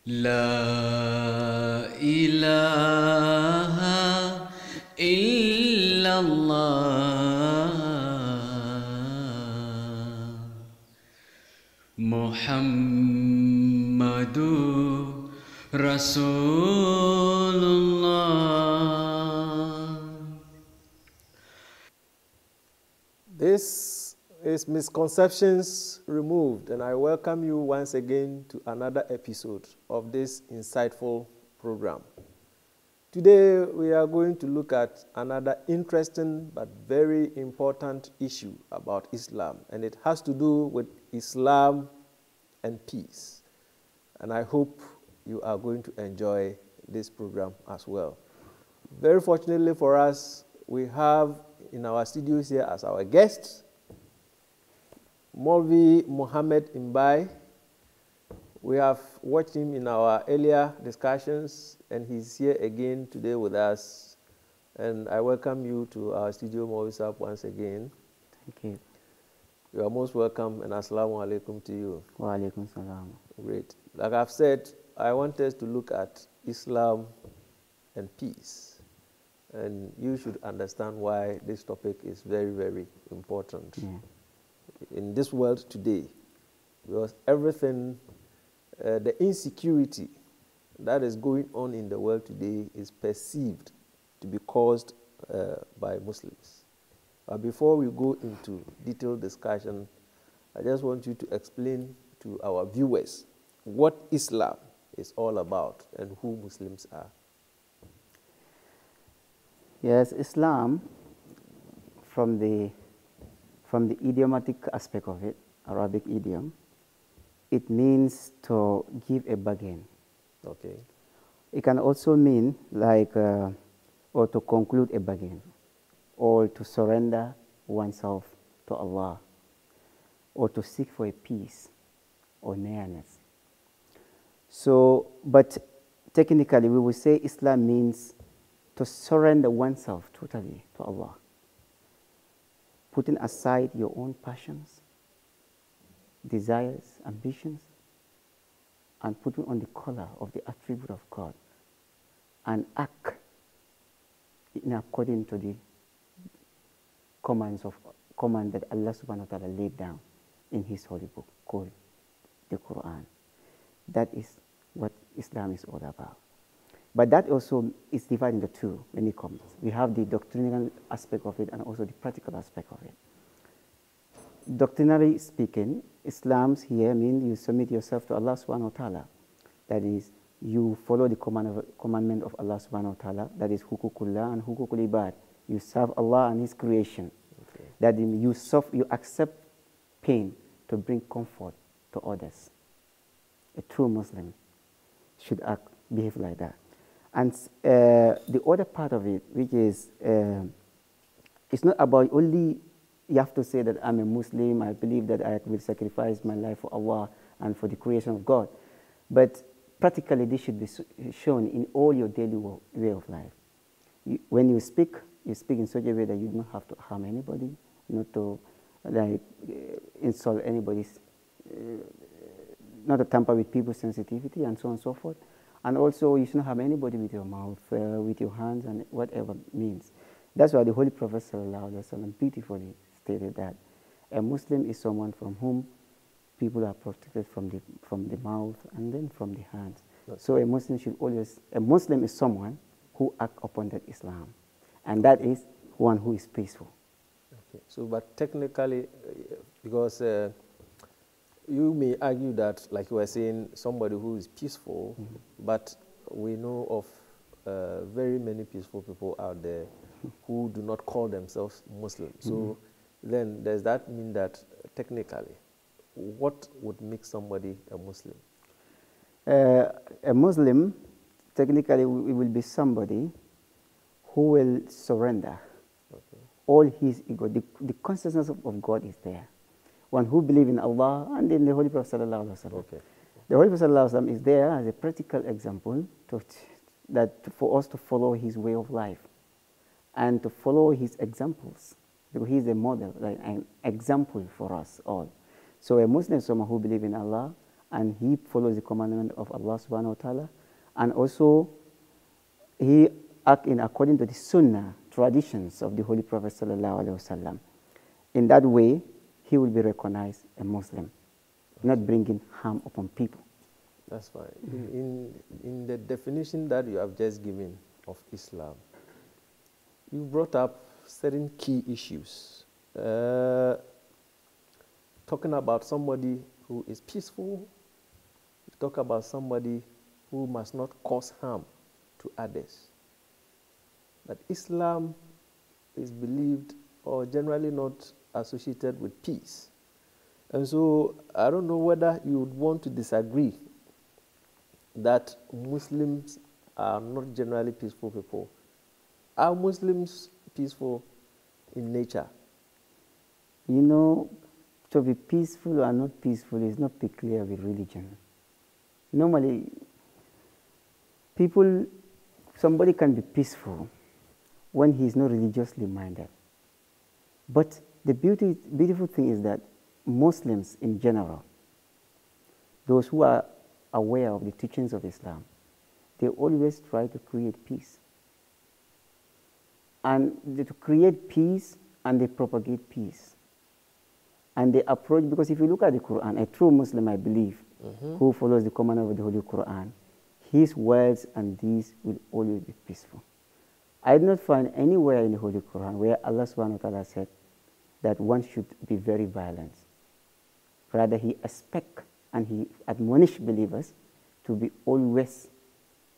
La ilaha illallah Muhammadur Rasulullah. This is Misconceptions Removed, and I welcome you once again to another episode of this insightful program. Today, we are going to look at another interesting but very important issue about Islam, and it has to do with Islam and peace. And I hope you are going to enjoy this program as well. Very fortunately for us, we have in our studios here as our guest, Molvi Mohammed Imbai. We have watched him in our earlier discussions, and he's here again today with us. And I welcome you to our studio, Molvi Sab, once again. Thank you. You are most welcome, and assalamu alaikum to you. Wa alaikum salam. Great. Like I've said, I want us to look at Islam and peace. And you should understand why this topic is very, very important in this world today. Because everything, the insecurity that is going on in the world today is perceived to be caused by Muslims. But before we go into detailed discussion, I just want you to explain to our viewers what Islam is all about and who Muslims are. Yes, Islam, from the idiomatic aspect of it, Arabic idiom, it means to give a bargain. Okay. It can also mean like, or to conclude a bargain, or to surrender oneself to Allah, or to seek for a peace or nearness. So, but technically we would say Islam means to surrender oneself totally to Allah, putting aside your own passions, desires, ambitions, and putting on the color of the attribute of God and act in according to the command that Allah subhanahu wa ta'ala laid down in His holy book called the Quran. That is what Islam is all about. But that also is divided into two when it comes. We have the doctrinal aspect of it and also the practical aspect of it. Doctrinally speaking, Islam's here means you submit yourself to Allah subhanahu wa ta'ala. That is, you follow the commandment of Allah subhanahu wa ta'ala. That is hukukullah and hukukul ibad. You serve Allah and His creation. Okay. That you accept pain to bring comfort to others. A true Muslim should behave like that. And the other part of it, which is, it's not about only, you have to say that I'm a Muslim, I believe that I will sacrifice my life for Allah and for the creation of God. But practically, this should be shown in all your daily way of life. When you speak in such a way that you don't have to harm anybody, not to insult anybody's, not to tamper with people's sensitivity, and so on and so forth. And also, you shouldn't harm anybody with your mouth, with your hands, and whatever means. That's why the Holy Prophet ﷺ beautifully stated that a Muslim is someone from whom people are protected from the mouth and then from the hands. So a Muslim is someone who acts upon that Islam. And that is one who is peaceful. Okay. So, but technically, because you may argue that, like you were saying, somebody who is peaceful, but we know of very many peaceful people out there who do not call themselves Muslims. So then does that mean that technically, what would make somebody a Muslim? A Muslim, technically, will be somebody who will surrender all his ego. The consciousness of God is there. One who believes in Allah and in the Holy Prophet ﷺ. Okay. The Holy Prophet ﷺ is there as a practical example for us to follow his way of life and to follow his examples, because he is a model, like an example for us all. So a Muslim is someone who believes in Allah and he follows the commandment of Allah subhanahu wa ta'ala, and also he act in according to the sunnah, traditions of the Holy Prophet sallallahu alaihi wasallam. In that way, he will be recognized a Muslim, not bringing harm upon people. That's fine. In the definition that you have just given of Islam, you brought up certain key issues. Talking about somebody who is peaceful, you talk about somebody who must not cause harm to others. But Islam is believed or generally not associated with peace. And so I don't know whether you would want to disagree that Muslims are not generally peaceful people. Are Muslims peaceful in nature? You know, to be peaceful or not peaceful is not peculiar with religion. Normally, somebody can be peaceful when he is not religiously minded. But the beautiful thing is that Muslims in general, those who are aware of the teachings of Islam, they always try to create peace. And to create peace, and they propagate peace. And they approach, because if you look at the Quran, a true Muslim, I believe, who follows the command of the Holy Quran, his words and deeds will always be peaceful. I did not find anywhere in the Holy Quran where Allah subhanahu wa ta'ala said that one should be very violent. Rather, he expects and he admonishes believers to be always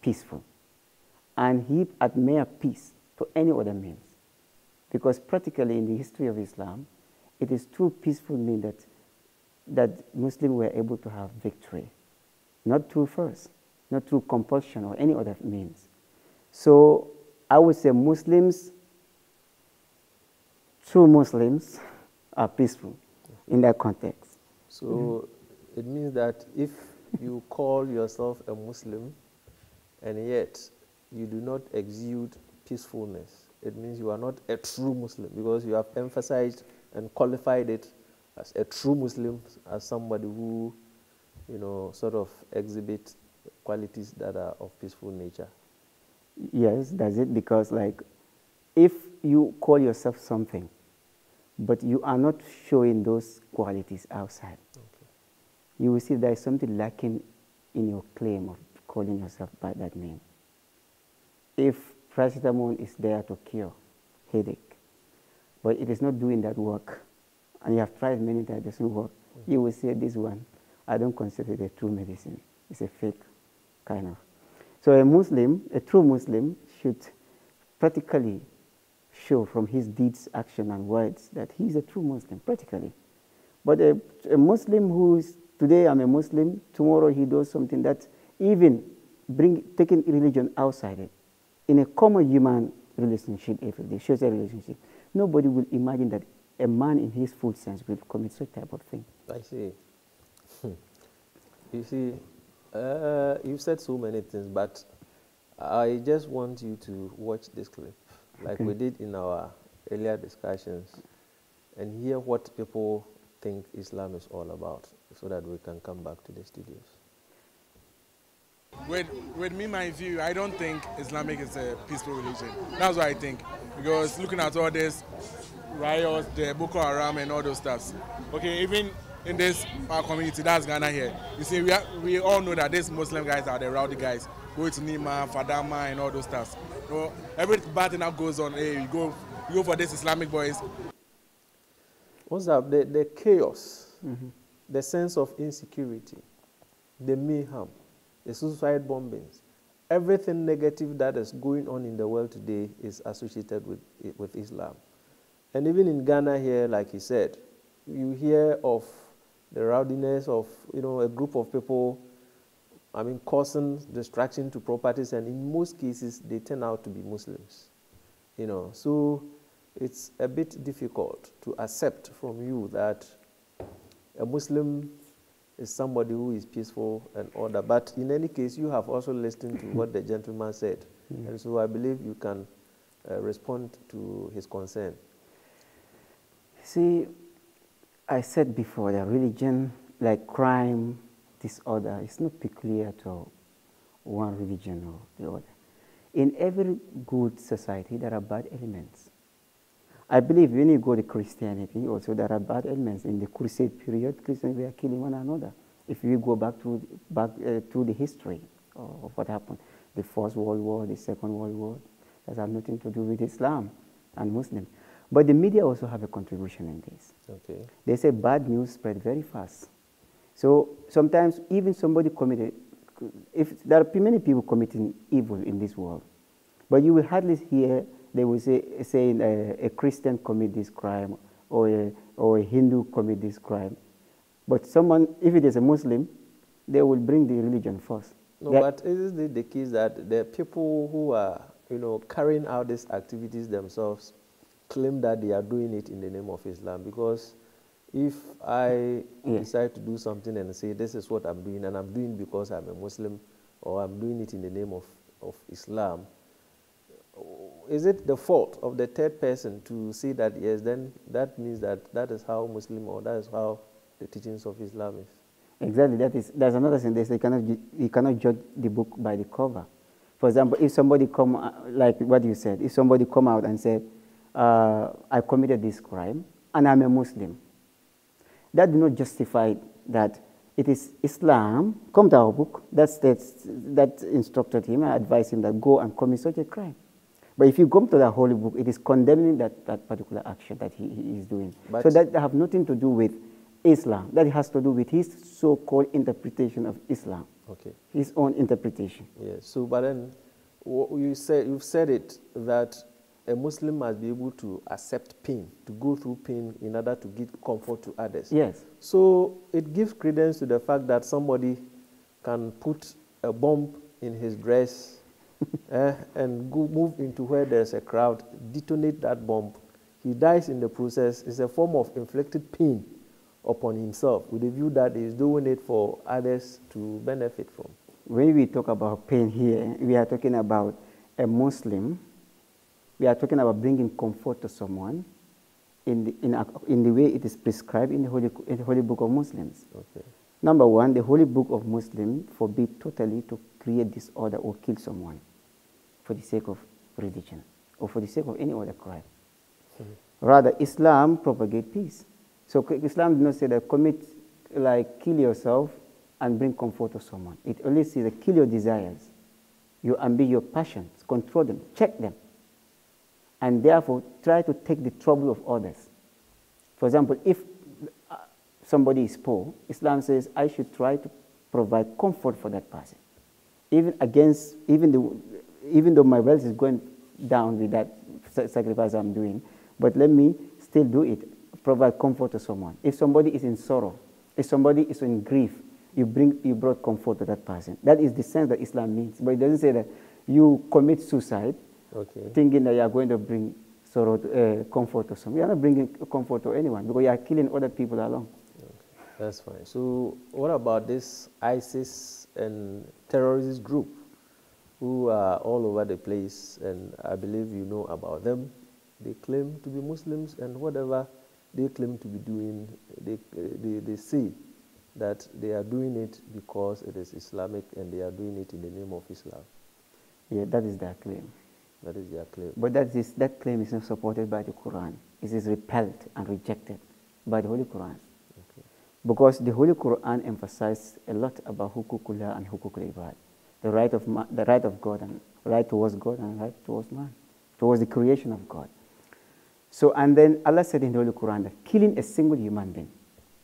peaceful. And he admires peace to any other means. Because practically in the history of Islam, it is through peaceful means that Muslims were able to have victory. Not through force, not through compulsion or any other means. So I would say true Muslims are peaceful in that context. So it means that if you call yourself a Muslim and yet you do not exude peacefulness, it means you are not a true Muslim, because you have emphasized and qualified it as a true Muslim, as somebody who, sort of exhibits qualities that are of peaceful nature. Yes, that's it, because if you call yourself something, but you are not showing those qualities outside, you will see there is something lacking in your claim of calling yourself by that name. If paracetamol is there to cure headache, but it is not doing that work, and you have tried many times, it doesn't work, you will say, this one, I don't consider it a true medicine. It's a fake kind of. So a true Muslim, should practically show from his deeds, action, and words that he is a true Muslim, practically. But a Muslim who is, today I'm a Muslim, tomorrow he does something that even taking religion outside it, in a common human relationship, if they shows a relationship, nobody will imagine that a man in his full sense will commit such type of thing. I see. You see, you've said so many things, but I just want you to watch this clip, like we did in our earlier discussions, and hear what people think Islam is all about, so that we can come back to the studios. With me, my view, I don't think Islamic is a peaceful religion. That's what I think. Because looking at all this riots, the Boko Haram and all those stuff. Okay, even in this our community, that's Ghana here. You see, we all know that these Muslim guys are the rowdy guys. Go to Nima, Fadama and all those stuff. So every bad thing that goes on, hey, you go for this Islamic boys. What's up? The chaos, the sense of insecurity, the mayhem, the suicide bombings, everything negative that is going on in the world today is associated with Islam. And even in Ghana here, like he said, you hear of the rowdiness of a group of people, causing destruction to properties, and in most cases they turn out to be Muslims. So it's a bit difficult to accept from you that a Muslim is somebody who is peaceful and all that. But in any case, you have also listened to what the gentleman said. And so I believe you can respond to his concern. See, I said before that religion, like crime, disorder is not peculiar to one religion or the other. In every good society, there are bad elements. I believe when you go to Christianity, also there are bad elements. In the Crusade period, Christians were killing one another. If you go back to the history of what happened, the First World War, the Second World War, that has nothing to do with Islam and Muslims. But the media also have a contribution in this. Okay. They say bad news spread very fast. So sometimes even somebody committed, if there are many people committing evil in this world, but you will hardly hear they will say a Christian commit this crime or a Hindu commit this crime. But someone, if it is a Muslim, they will bring the religion first. No, but is it the case that the people who are, carrying out these activities themselves claim that they are doing it in the name of Islam? Because if I decide to do something and say, this is what I'm doing, and I'm doing it because I'm a Muslim, or I'm doing it in the name of Islam, is it the fault of the third person to say that, yes, then that means that is how Muslim, or that is how the teachings of Islam is? Exactly. That's another thing. They say you cannot judge the book by the cover. For example, if somebody like what you said, if somebody come out and said, I committed this crime and I'm a Muslim, that do not justify that it is Islam, come to our book, that instructed him and advised him that go and commit such a crime. But if you come to the holy book, it is condemning that particular action that he is doing. But so that have nothing to do with Islam. That has to do with his so-called interpretation of Islam. Okay. His own interpretation. Yes. So, but then you've said it that a Muslim must be able to accept pain, to go through pain in order to give comfort to others. Yes. So it gives credence to the fact that somebody can put a bomb in his dress and move into where there's a crowd, detonate that bomb. He dies in the process. It's a form of inflicted pain upon himself with the view that he's doing it for others to benefit from. When we talk about pain here, we are talking about a Muslim. We are talking about bringing comfort to someone in the way it is prescribed in the Holy Book of Muslims. Okay. Number one, the Holy Book of Muslims forbids totally to create disorder or kill someone for the sake of religion or for the sake of any other crime. Mm-hmm. Rather, Islam propagates peace. So Islam does not say that kill yourself and bring comfort to someone. It only says that kill your desires, your ambition, your passions, control them, check them, and therefore try to take the trouble of others. For example, if somebody is poor, Islam says I should try to provide comfort for that person, even though my wealth is going down with that sacrifice I'm doing, but let me still do it. Provide comfort to someone. If somebody is in sorrow, if somebody is in grief, you brought comfort to that person. That is the sense that Islam means. But it doesn't say that you commit suicide, thinking that you are going to bring comfort to someone. You are not bringing comfort to anyone because you are killing other people along. Okay. That's fine. So what about this ISIS and terrorist group who are all over the place, and I believe you know about them? They claim to be Muslims, and whatever they claim to be doing, they say that they are doing it because it is Islamic and they are doing it in the name of Islam. Yeah, that is their claim. That is their claim. But that claim is not supported by the Quran. It is repelled and rejected by the Holy Quran. Okay. Because the Holy Quran emphasizes a lot about hukukullah and hukukul ibad, the right of God and right towards God and right towards man, towards the creation of God. So, and then Allah said in the Holy Quran that killing a single human being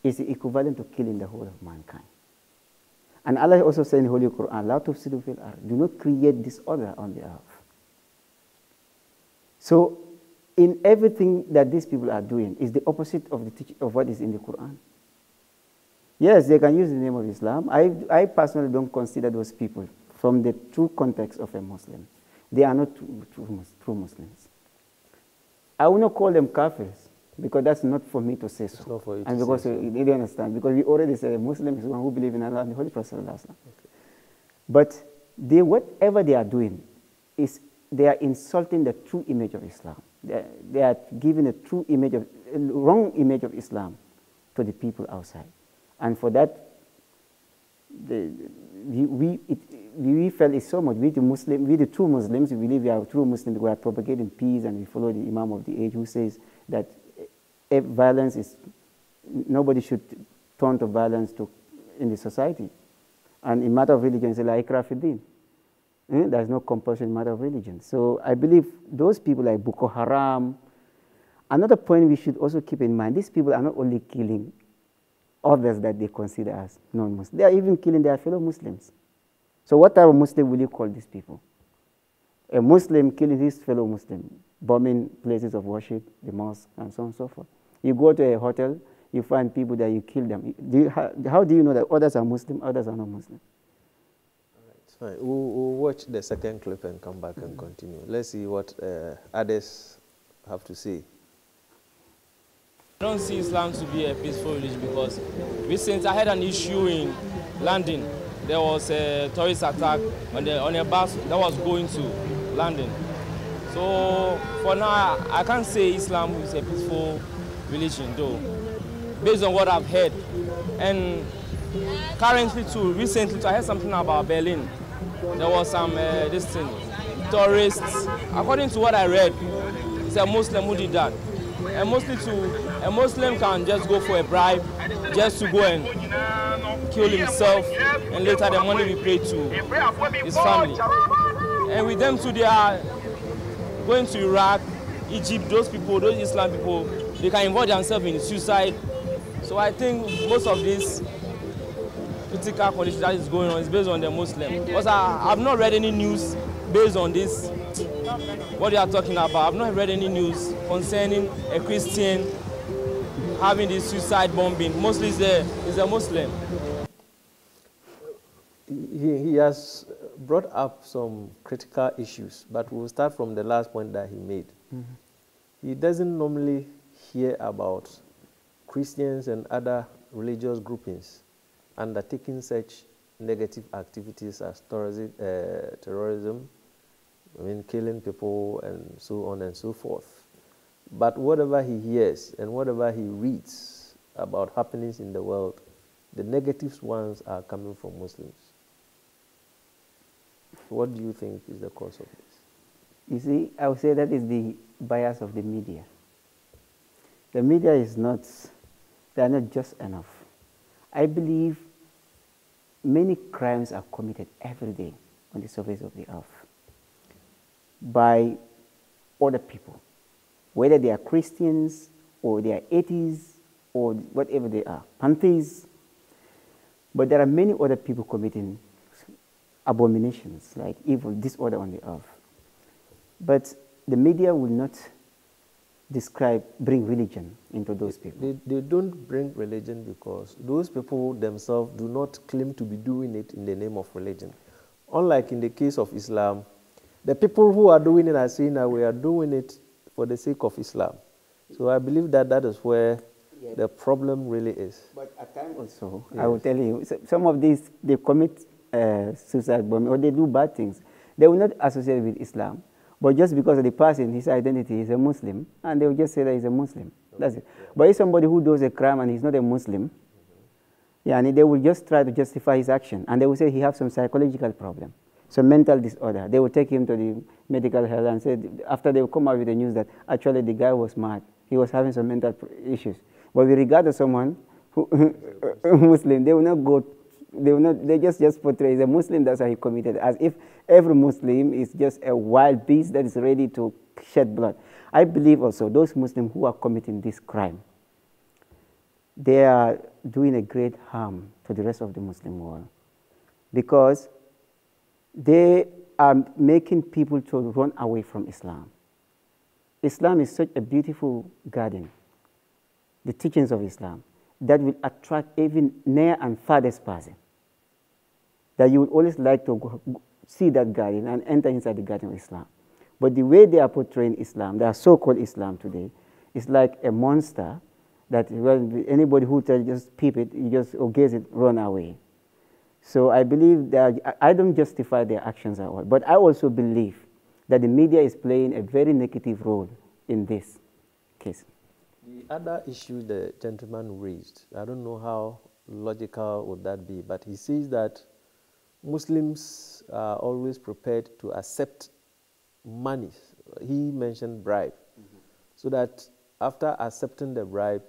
is the equivalent to killing the whole of mankind. And Allah also said in the Holy Quran, "La tufsidu fil ard," do not create disorder on the earth. So, in everything that these people are doing is the opposite of of what is in the Quran. Yes, they can use the name of Islam. I personally don't consider those people from the true context of a Muslim. They are not true Muslims. I will not call them kafirs because that's not for me to say so. It's not for you and to because say so. You don't understand, because we already say a Muslim is one who believes in Allah and the Holy Prophet. Okay. But whatever they are doing is they are insulting the true image of Islam. They are giving a wrong image of Islam to the people outside. And for that, we felt it so much. We the true Muslims, we believe we are true Muslims. We are propagating peace, and we follow the Imam of the age who says that if violence is, nobody should turn to violence in the society. And in matter of religion, it's like ikra fi din. There is no compulsion in matter of religion. So I believe those people like Boko Haram. Another point we should also keep in mind: these people are not only killing others that they consider as non-Muslims, they are even killing their fellow Muslims. So what type of Muslim will you call these people? A Muslim killing his fellow Muslim, bombing places of worship, the mosque, and so on and so forth. You go to a hotel, you find people that you kill them. How do you know that others are Muslim, others are not Muslim? All right, we'll watch the second clip and come back and continue. Let's see what others have to say. I don't see Islam to be a peaceful religion because recently I had an issue in London. There was a terrorist attack on a bus that was going to London. So for now, I can't say Islam is a peaceful religion though, based on what I've heard. And currently too, recently too, I heard something about Berlin. There was some tourists, according to what I read, it's a Muslim who did that. A Muslim can just go for a bribe, just to go and kill himself, and later the money we pay to his family. And with them too, they are going to Iraq, Egypt, those people, those Islam people, they can involve themselves in suicide. So I think most of this critical condition that is going on is based on the Muslim. Because I've not read any news based on this, what they are talking about. I've not read any news concerning a Christian having this suicide bombing. Mostly it's a Muslim. He has brought up some critical issues, but we'll start from the last point that he made. He doesn't normally hear about Christians and other religious groupings undertaking such negative activities as terrorism, killing people and so on and so forth. But whatever he hears and whatever he reads about happenings in the world, the negative ones are coming from Muslims. What do you think is the cause of this? You see, I would say that is the bias of the media. The media is not, they are not just enough. I believe many crimes are committed every day on the surface of the earth by other people, whether they are Christians or they are atheists or whatever they are, pantheists. But there are many other people committing abominations like evil, disorder on the earth. But the media will not bring religion into those people. They don't bring religion because those people themselves do not claim to be doing it in the name of religion. Unlike in the case of Islam, the people who are doing it are saying that we are doing it for the sake of Islam. So I believe that that is where the problem really is. But at times also, I will tell you, some of these, they commit suicide bombing or they do bad things. They will not associate with Islam. But just because of the person, his identity is a Muslim, and they will just say that he's a Muslim. That's it. But if somebody who does a crime and he's not a Muslim, and they will just try to justify his action, and they will say he has some psychological problem, some mental disorder. They will take him to the medical health and say, after they will come out with the news that actually the guy was mad, he was having some mental issues. But with regard to someone who Muslim, they will not go. They just portray as a Muslim, that's how he committed, as if every Muslim is just a wild beast that is ready to shed blood. I believe also those Muslims who are committing this crime, they are doing a great harm to the rest of the Muslim world because they are making people to run away from Islam. Islam is such a beautiful garden, the teachings of Islam, that will attract even near and farthest person. That you would always like to see that garden and enter inside the garden of Islam. But the way they are portraying Islam, they are so-called Islam today, is like a monster that when anybody who tells you just peep it, you just gaze it, run away. So I believe that I don't justify their actions at all, but I also believe that the media is playing a very negative role in this case. The other issue the gentleman raised, I don't know how logical would that be? But he says that Muslims are always prepared to accept money. He mentioned bribe. So that after accepting the bribe,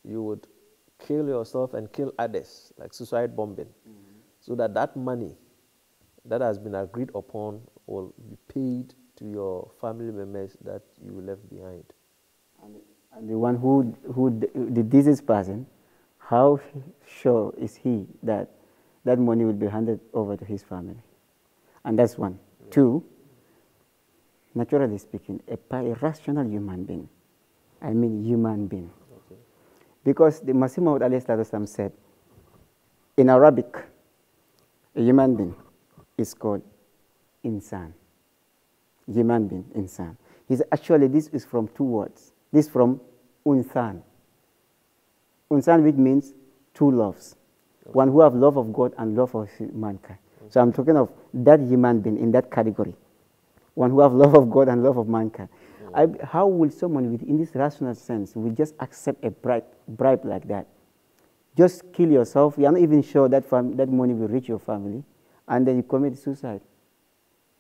you would kill yourself and kill others, like suicide bombing. So that that money that has been agreed upon will be paid to your family members that you left behind. And the one who the deceased person, how sure is he that that money will be handed over to his family? And that's one. Yeah. Two, naturally speaking, a rational human being, I mean human being. Okay. Because the Masih Maud ﷺ said, in Arabic, a human being is called insan. Human being, insan. Actually, this is from two words. This is from unsan. Unsan, which means two loves. Okay. One who have love of God and love of mankind. Okay. So I'm talking of that human being in that category. One who have love of God and love of mankind. Okay. How will someone in this rational sense will just accept a bribe like that? Just kill yourself. You are not even sure that that money will reach your family, and then you commit suicide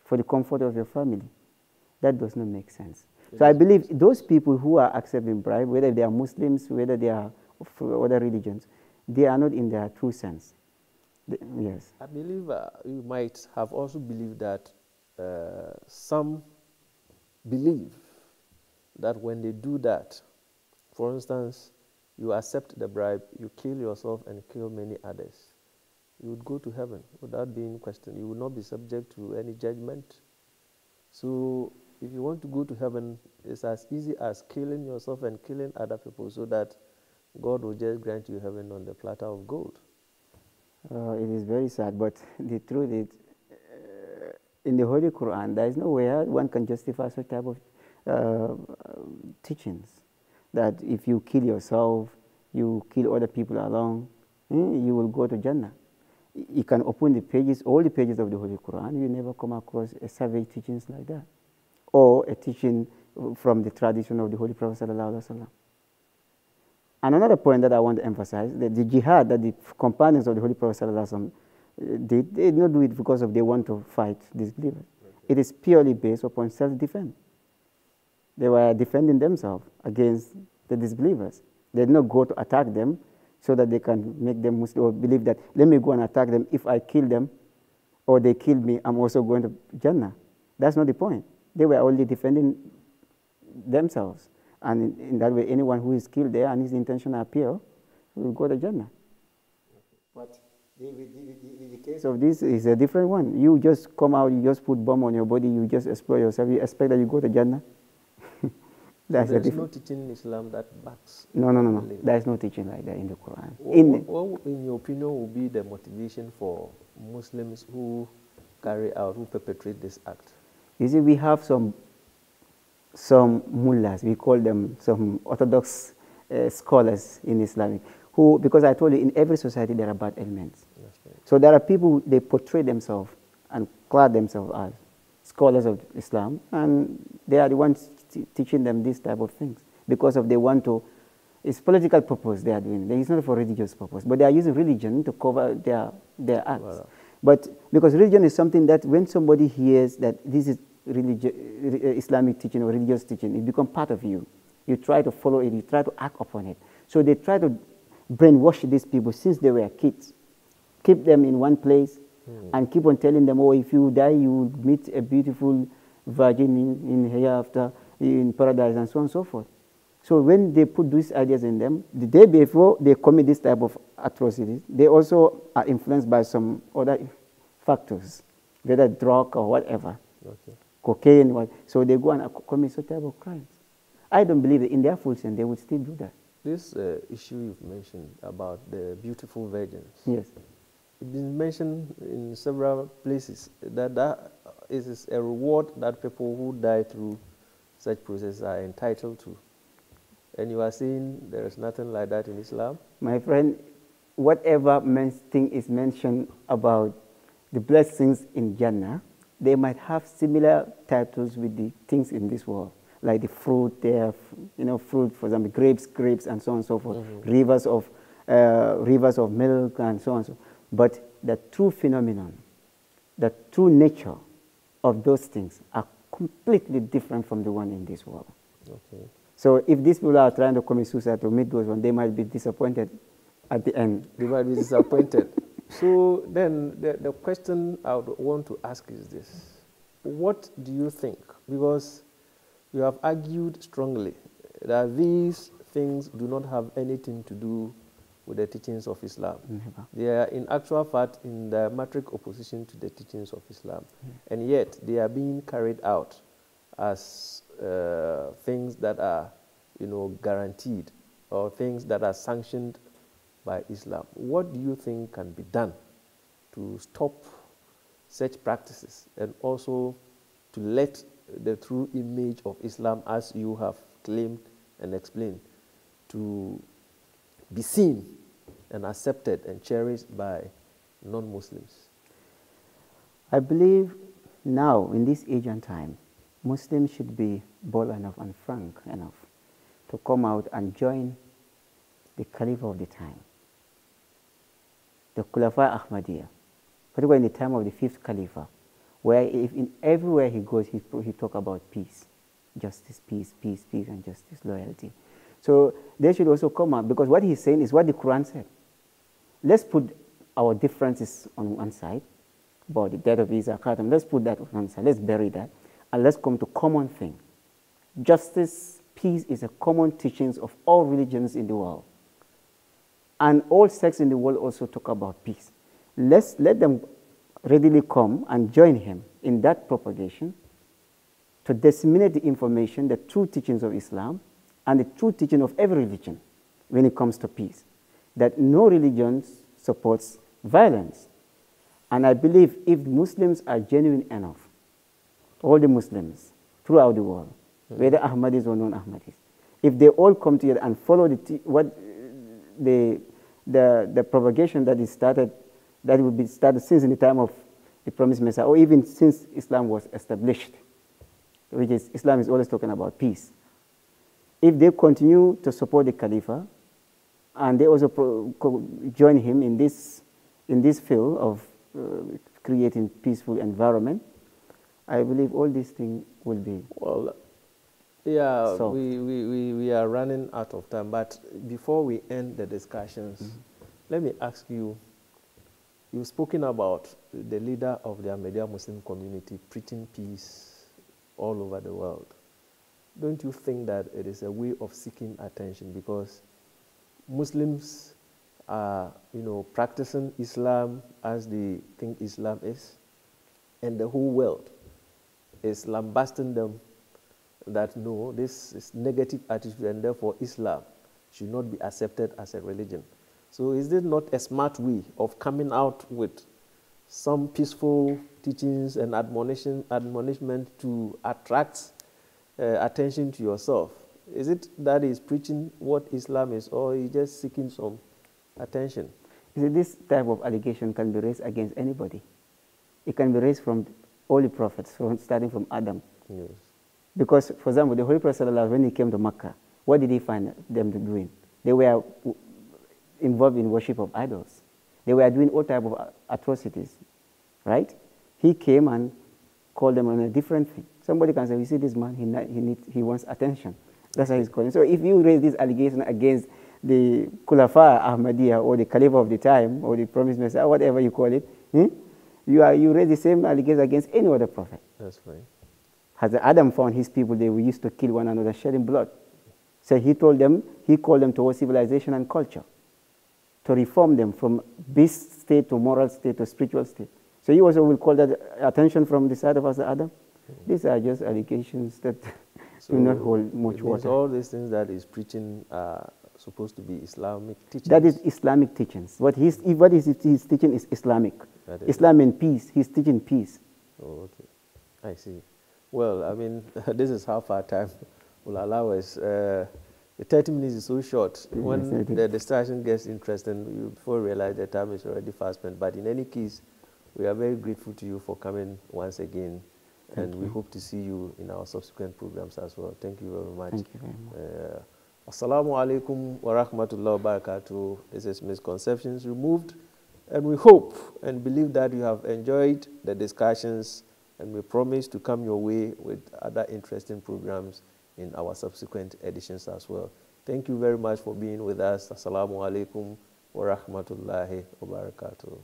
for the comfort of your family. That does not make sense. So I believe those people who are accepting bribe, whether they are Muslims, whether they are of other religions, they are not in their true sense. Yes. I believe you might have also believed that some believe that when they do that, for instance, you accept the bribe, you kill yourself and kill many others, you would go to heaven without being questioned. You will not be subject to any judgment. So if you want to go to heaven, it's as easy as killing yourself and killing other people so that God will just grant you heaven on the platter of gold. It is very sad, but the truth is, in the Holy Quran, there is nowhere one can justify such type of teachings. That if you kill yourself, you kill other people along, you will go to Jannah. You can open the pages, all the pages of the Holy Quran, you never come across a savage teachings like that. Or a teaching from the tradition of the Holy Prophet ﷺ. And another point that I want to emphasize, that the jihad that the companions of the Holy Prophet ﷺ did, they did not do it because they want to fight disbelievers. It is purely based upon self-defense. They were defending themselves against the disbelievers. They did not go to attack them so that they can make them Muslim or believe that, let me go and attack them. If I kill them or they kill me, I'm also going to Jannah. That's not the point. They were only defending themselves. And in that way, anyone who is killed there and his intention are pure will go to Jannah. But the case of this is a different one. You just come out, you just put bomb on your body, you just explore yourself, you expect that you go to Jannah. There is no teaching in Islam that backs. No. There is no teaching like that in the Quran. What, in your opinion, will be the motivation for Muslims who perpetrate this act? You see, we have some mullahs, we call them some orthodox scholars in Islamic, who, because I told you, in every society there are bad elements. Right. So there are people, they portray themselves and clad themselves as scholars of Islam, and they are the ones teaching them this type of things because of they want to, it's political purpose they are doing. It's not for religious purpose, but they are using religion to cover their acts. Wow. But because religion is something that when somebody hears that this is Islamic teaching or religious teaching, it becomes part of you. You try to follow it, you try to act upon it. So they try to brainwash these people since they were kids, keep them in one place, and keep on telling them, oh, if you die, you will meet a beautiful virgin in hereafter, in paradise, and so on and so forth. So when they put these ideas in them, the day before they commit this type of atrocities, they also are influenced by some other factors, whether drug or whatever, cocaine. So they go and commit such type of crimes. I don't believe that in their full sense they would still do that. This issue you've mentioned about the beautiful virgins. Yes. It's been mentioned in several places that is a reward that people who die through such processes are entitled to. And you are saying there is nothing like that in Islam? My friend, whatever thing is mentioned about the blessings in Jannah, they might have similar titles with the things in this world, like the fruit there, fruit, for example, grapes, and so on and so forth, rivers of rivers of milk and so on. So. But the true phenomenon, the true nature of those things are completely different from the one in this world. Okay. So if these people are trying to commit suicide to meet those ones, they might be disappointed at the end. They might be disappointed. So then the question I would want to ask is this. What do you think? Because you have argued strongly that these things do not have anything to do with the teachings of Islam. Never. They are in actual fact in diametric opposition to the teachings of Islam. And yet they are being carried out as things that are, guaranteed or things that are sanctioned by Islam. What do you think can be done to stop such practices and also to let the true image of Islam, as you have claimed and explained, to be seen and accepted and cherished by non-Muslims? I believe now, in this age and time, Muslims should be bold enough and frank enough to come out and join the Caliph of the time, the Khulafa Ahmadiyya, particularly in the time of the 5th Caliph, where everywhere he goes, he talk about peace, justice, peace, peace, peace, and justice, loyalty. So they should also come out, because what he's saying is what the Quran said. Let's put our differences on one side, about the death of Isa Khatam. Let's put that on one side. Let's bury that, and let's come to common thing. Justice, peace is a common teachings of all religions in the world. And all sects in the world also talk about peace. Let's let them readily come and join him in that propagation to disseminate the information, the true teachings of Islam, and the true teaching of every religion when it comes to peace. That no religion supports violence. And I believe if Muslims are genuine enough, all the Muslims throughout the world, whether Ahmadis or non-Ahmadis, if they all come together and follow the propagation that is started, that will be started since in the time of the promised Messiah, or even since Islam was established, which is Islam is always talking about peace. If they continue to support the Caliph, and they also join him in this field of creating peaceful environment, I believe all these things will be. Well, yeah, solved. we are running out of time, but before we end the discussions, let me ask you, you've spoken about the leader of the Ahmadiyya Muslim community preaching peace all over the world. Don't you think that it is a way of seeking attention? Because Muslims are, practicing Islam as they think Islam is, and the whole world is lambasting them that no, this is negative attitude, and therefore Islam should not be accepted as a religion. So is this not a smart way of coming out with some peaceful teachings and admonishment to attract attention to yourself? Is it that he's preaching what Islam is, or he's just seeking some attention? You see, this type of allegation can be raised against anybody. It can be raised from all the prophets, starting from Adam. Yes. Because, for example, the Holy Prophet, when he came to Makkah, what did he find them doing? They were involved in worship of idols. They were doing all type of atrocities, right? He came and called them on a different thing. Somebody can say, you see this man, he wants attention. That's how he's calling. So if you raise this allegation against the Khulafa Ahmadiyya or the Caliph of the time or the Promised Messiah, whatever you call it, you raise the same allegation against any other prophet. That's right. As Adam found his people, they used to kill one another, shedding blood. So he called them towards civilization and culture, to reform them from beast state to moral state to spiritual state. So you also will call that attention from the side of us, Adam? These are just allegations that do not hold much water. All these things that he's preaching are supposed to be Islamic teachings. That is Islamic teachings. What he's teaching is Islamic. Islam and peace. He's teaching peace. Oh, okay. I see. Well, I mean, this is how far time will allow us. The 30 minutes is so short. When the discussion gets interesting, you before realize the time is already fast spent. But in any case, we are very grateful to you for coming once again. And we hope to see you in our subsequent programs as well. Thank you very much. Thank you very much. Assalamu alaikum wa rahmatullahi wa barakatuh. This is Misconceptions Removed. And we hope and believe that you have enjoyed the discussions, and we promise to come your way with other interesting programs in our subsequent editions as well. Thank you very much for being with us. Assalamu alaikum wa rahmatullahi wa barakatuh.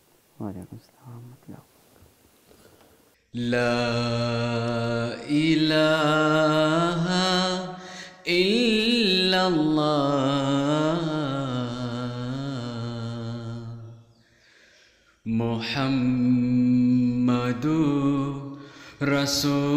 La ilaha illallah Muhammadur Rasulullah.